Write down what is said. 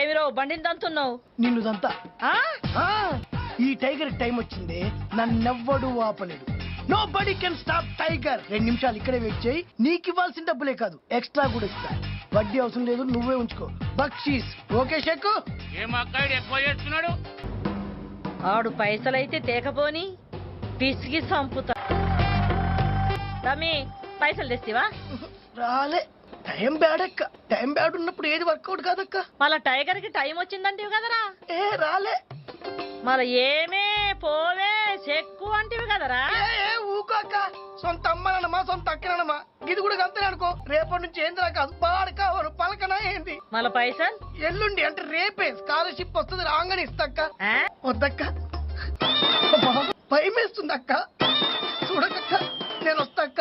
ఏమిరో బండిని దంతున్నావు? నిన్ను దంతా. ఈ టైగర్ టైం వచ్చింది, నన్నెవ్వడు ఆపలేడు. Nobody can stop tiger. 2 నిమిషాలు ఇక్కడే వెయిట్ చేయి, నీకు ఇవ్వాల్సిన డబ్బులే కాదు ఎక్స్ట్రా కూడా ఇస్తా. వడ్డీ అవసరం లేదు, నువ్వే ఉంచుకో. బక్షీస్ ఓకే షెక్కు. ఆడు పైసలైతే తేకపోని పిసికి సంపుతా. తమ్మి పైసలు తెస్తివా? రాలే, టైం బ్యాడ్ అక్క. టైం బ్యాడ్ ఉన్నప్పుడు ఏది వర్కౌట్ కాదక్క. మళ్ళా టైగర్ కి టైం వచ్చిందంటివి కదరా? రాలే. మళ్ళా ఏమే పోవే చెక్కు అంటివి కదరా? ఊకోక. సొంత అమ్మనమ్మా, సొంత అక్కనమ్మా, ఇది కూడా అంతే అనుకో. రేపటి నుంచి ఏందిరా కాదు, బాడకావరు పలకనా ఏంది. మళ్ళా పైసలు ఎల్లుండి అంటే రేపే స్కాలర్షిప్ వస్తుంది, రాగానే ఇస్తాక్క. వద్దక్క, భయం వేస్తుంది అక్క. చూడకక్క, నేను వస్తాక్క.